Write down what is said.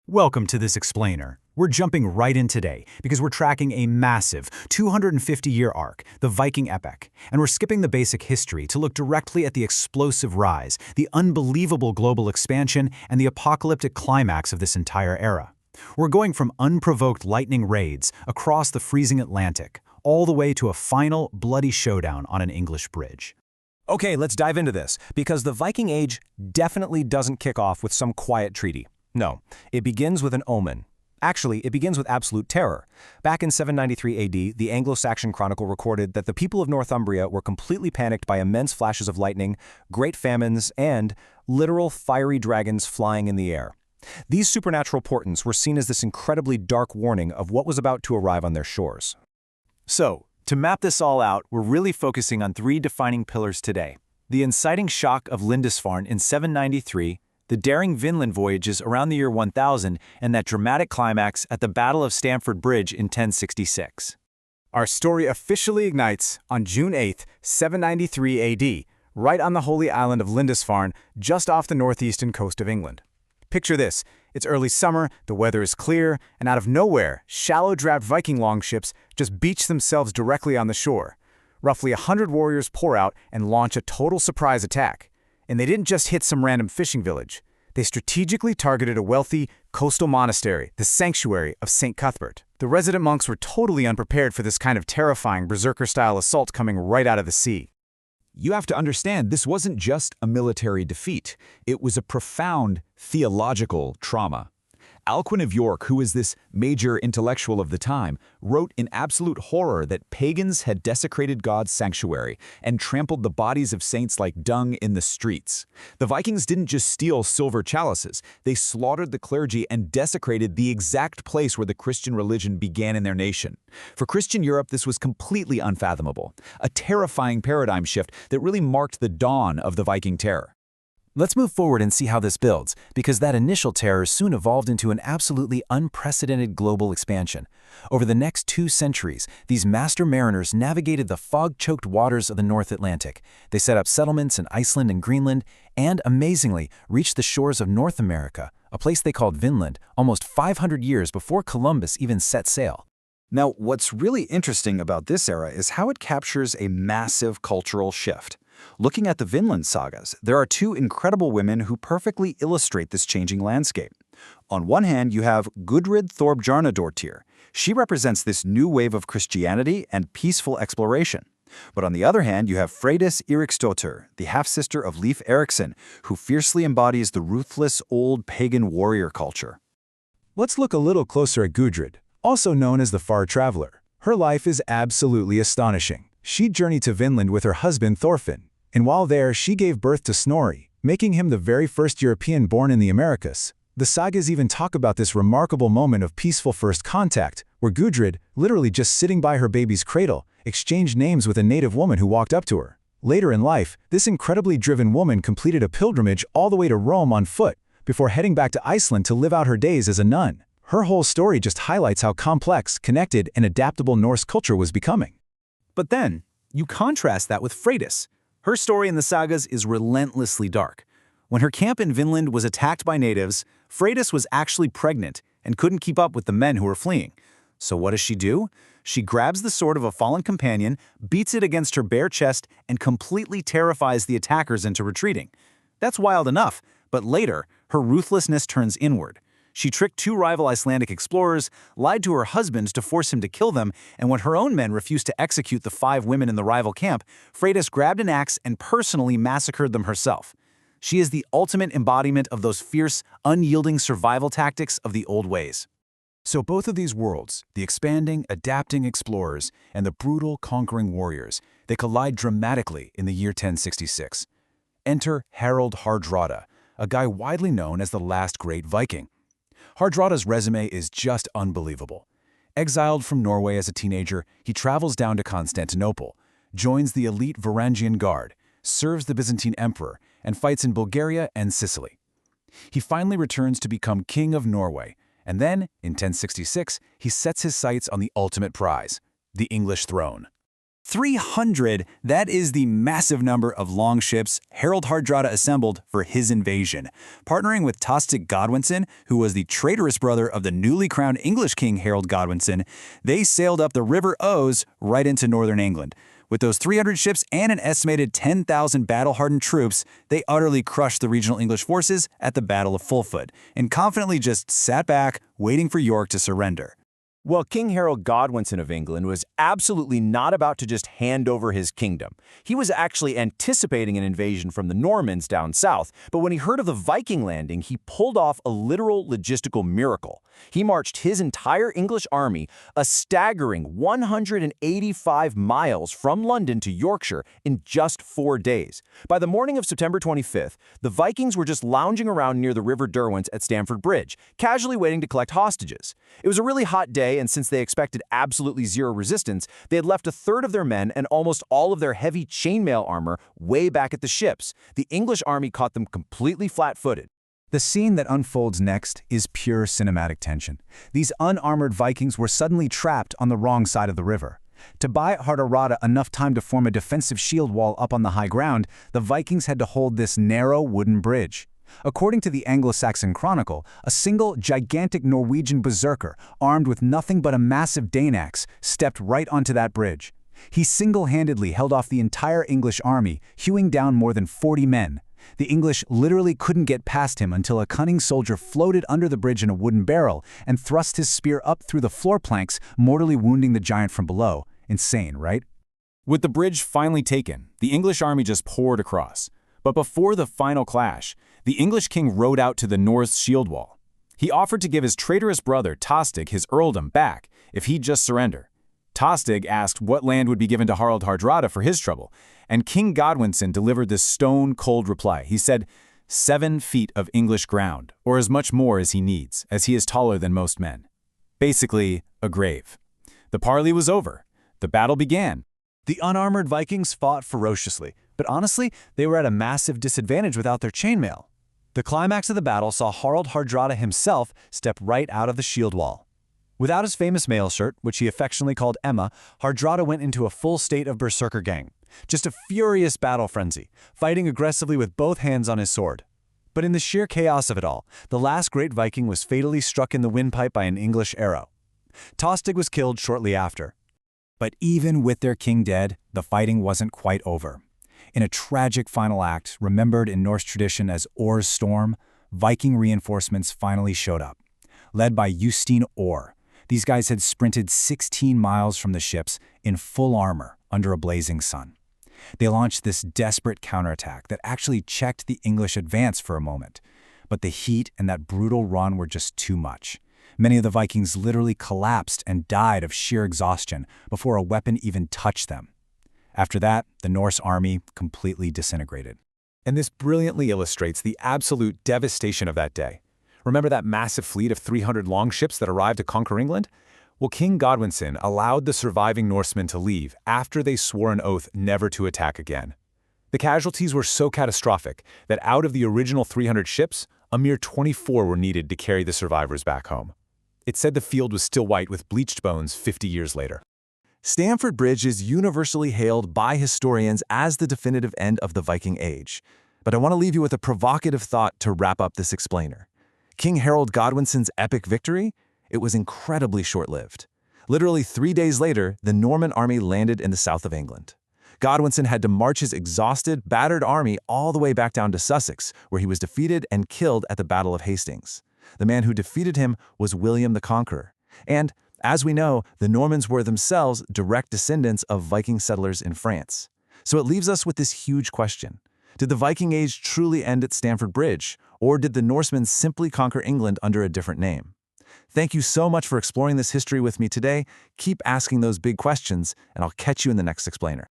Welcome to this explainer. We're jumping right in today because we're tracking a massive 250-year arc, the Viking Epoch, and we're skipping the basic history to look directly at the explosive rise, the unbelievable global expansion, and the apocalyptic climax of this entire era. We're going from unprovoked lightning raids across the freezing Atlantic, all the way to a final, bloody showdown on an English bridge. Okay, let's dive into this, because the Viking Age definitely doesn't kick off with some quiet treaty. No, it begins with an omen. Actually, it begins with absolute terror. Back in 793 AD, the Anglo-Saxon Chronicle recorded that the people of Northumbria were completely panicked by immense flashes of lightning, great famines, and literal fiery dragons flying in the air. These supernatural portents were seen as this incredibly dark warning of what was about to arrive on their shores. So, to map this all out, we're really focusing on three defining pillars today. The inciting shock of Lindisfarne in 793, the daring Vinland voyages around the year 1000, and that dramatic climax at the Battle of Stamford Bridge in 1066. Our story officially ignites on June 8, 793 AD, right on the holy island of Lindisfarne, just off the northeastern coast of England. Picture this, it's early summer, the weather is clear, and out of nowhere, shallow-draft Viking longships just beach themselves directly on the shore. Roughly 100 warriors pour out and launch a total surprise attack. And they didn't just hit some random fishing village. They strategically targeted a wealthy coastal monastery, the sanctuary of St. Cuthbert. The resident monks were totally unprepared for this kind of terrifying berserker-style assault coming right out of the sea. You have to understand, this wasn't just a military defeat. It was a profound theological trauma. Alcuin of York, who was this major intellectual of the time, wrote in absolute horror that pagans had desecrated God's sanctuary and trampled the bodies of saints like dung in the streets. The Vikings didn't just steal silver chalices, they slaughtered the clergy and desecrated the exact place where the Christian religion began in their nation. For Christian Europe, this was completely unfathomable, a terrifying paradigm shift that really marked the dawn of the Viking terror. Let's move forward and see how this builds, because that initial terror soon evolved into an absolutely unprecedented global expansion. Over the next 2 centuries, these master mariners navigated the fog-choked waters of the North Atlantic. They set up settlements in Iceland and Greenland, and, amazingly, reached the shores of North America, a place they called Vinland, almost 500 years before Columbus even set sail. Now, what's really interesting about this era is how it captures a massive cultural shift. Looking at the Vinland sagas, there are 2 incredible women who perfectly illustrate this changing landscape. On one hand, you have Gudrid Thorbjarnardóttir. She represents this new wave of Christianity and peaceful exploration. But on the other hand, you have Freydis Eriksdóttir, the half-sister of Leif Erikson, who fiercely embodies the ruthless old pagan warrior culture. Let's look a little closer at Gudrid, also known as the Far Traveler. Her life is absolutely astonishing. She journeyed to Vinland with her husband Thorfinn, and while there, she gave birth to Snorri, making him the very first European born in the Americas. The sagas even talk about this remarkable moment of peaceful first contact, where Gudrid, literally just sitting by her baby's cradle, exchanged names with a native woman who walked up to her. Later in life, this incredibly driven woman completed a pilgrimage all the way to Rome on foot, before heading back to Iceland to live out her days as a nun. Her whole story just highlights how complex, connected, and adaptable Norse culture was becoming. But then, you contrast that with Freydis. Her story in the sagas is relentlessly dark. When her camp in Vinland was attacked by natives, Freydis was actually pregnant and couldn't keep up with the men who were fleeing. So what does she do? She grabs the sword of a fallen companion, beats it against her bare chest, and completely terrifies the attackers into retreating. That's wild enough, but later, her ruthlessness turns inward. She tricked 2 rival Icelandic explorers, lied to her husband to force him to kill them, and when her own men refused to execute the 5 women in the rival camp, Freydis grabbed an axe and personally massacred them herself. She is the ultimate embodiment of those fierce, unyielding survival tactics of the old ways. So both of these worlds, the expanding, adapting explorers and the brutal, conquering warriors, they collide dramatically in the year 1066. Enter Harald Hardrada, a guy widely known as the last great Viking. Hardrada's resume is just unbelievable. Exiled from Norway as a teenager, he travels down to Constantinople, joins the elite Varangian Guard, serves the Byzantine emperor, and fights in Bulgaria and Sicily. He finally returns to become king of Norway, and then, in 1066, he sets his sights on the ultimate prize, the English throne. 300, that is the massive number of longships Harald Hardrada assembled for his invasion. Partnering with Tostig Godwinson, who was the traitorous brother of the newly crowned English king Harold Godwinson, they sailed up the River Ouse right into northern England. With those 300 ships and an estimated 10,000 battle-hardened troops, they utterly crushed the regional English forces at the Battle of Fulford, and confidently just sat back, waiting for York to surrender. Well, King Harold Godwinson of England was absolutely not about to just hand over his kingdom. He was actually anticipating an invasion from the Normans down south, but when he heard of the Viking landing, he pulled off a literal logistical miracle. He marched his entire English army a staggering 185 miles from London to Yorkshire in just 4 days. By the morning of September 25th, the Vikings were just lounging around near the River Derwent at Stamford Bridge, casually waiting to collect hostages. It was a really hot day, and since they expected absolutely zero resistance, they had left a third of their men and almost all of their heavy chainmail armor way back at the ships. The English army caught them completely flat-footed. The scene that unfolds next is pure cinematic tension. These unarmored Vikings were suddenly trapped on the wrong side of the river. To buy Hardrada enough time to form a defensive shield wall up on the high ground, the Vikings had to hold this narrow wooden bridge. According to the Anglo-Saxon Chronicle, a single gigantic Norwegian berserker, armed with nothing but a massive Daneaxe, stepped right onto that bridge. He single-handedly held off the entire English army, hewing down more than 40 men. The English literally couldn't get past him until a cunning soldier floated under the bridge in a wooden barrel and thrust his spear up through the floor planks, mortally wounding the giant from below. Insane, right? With the bridge finally taken, the English army just poured across. But before the final clash, the English king rode out to the Norse shield wall. He offered to give his traitorous brother Tostig his earldom back if he'd just surrender. Tostig asked what land would be given to Harald Hardrada for his trouble, and King Godwinson delivered this stone-cold reply. He said, 7 feet of English ground, or as much more as he needs, as he is taller than most men. Basically, a grave. The parley was over. The battle began. The unarmored Vikings fought ferociously, but honestly, they were at a massive disadvantage without their chainmail. The climax of the battle saw Harald Hardrada himself step right out of the shield wall. Without his famous mail shirt, which he affectionately called Emma, Hardrada went into a full state of berserker gang. Just a furious battle frenzy, fighting aggressively with both hands on his sword. But in the sheer chaos of it all, the last great Viking was fatally struck in the windpipe by an English arrow. Tostig was killed shortly after. But even with their king dead, the fighting wasn't quite over. In a tragic final act, remembered in Norse tradition as Or's Storm, Viking reinforcements finally showed up. Led by Ustein Or, these guys had sprinted 16 miles from the ships in full armor under a blazing sun. They launched this desperate counterattack that actually checked the English advance for a moment. But the heat and that brutal run were just too much. Many of the Vikings literally collapsed and died of sheer exhaustion before a weapon even touched them. After that, the Norse army completely disintegrated. And this brilliantly illustrates the absolute devastation of that day. Remember that massive fleet of 300 longships that arrived to conquer England? Well, King Godwinson allowed the surviving Norsemen to leave after they swore an oath never to attack again. The casualties were so catastrophic that out of the original 300 ships, a mere 24 were needed to carry the survivors back home. It said the field was still white with bleached bones 50 years later. Stamford Bridge is universally hailed by historians as the definitive end of the Viking Age. But I want to leave you with a provocative thought to wrap up this explainer. King Harold Godwinson's epic victory? It was incredibly short-lived. Literally 3 days later, the Norman army landed in the south of England. Godwinson had to march his exhausted, battered army all the way back down to Sussex, where he was defeated and killed at the Battle of Hastings. The man who defeated him was William the Conqueror. And, as we know, the Normans were themselves direct descendants of Viking settlers in France. So it leaves us with this huge question. Did the Viking Age truly end at Stamford Bridge, or did the Norsemen simply conquer England under a different name? Thank you so much for exploring this history with me today. Keep asking those big questions, and I'll catch you in the next explainer.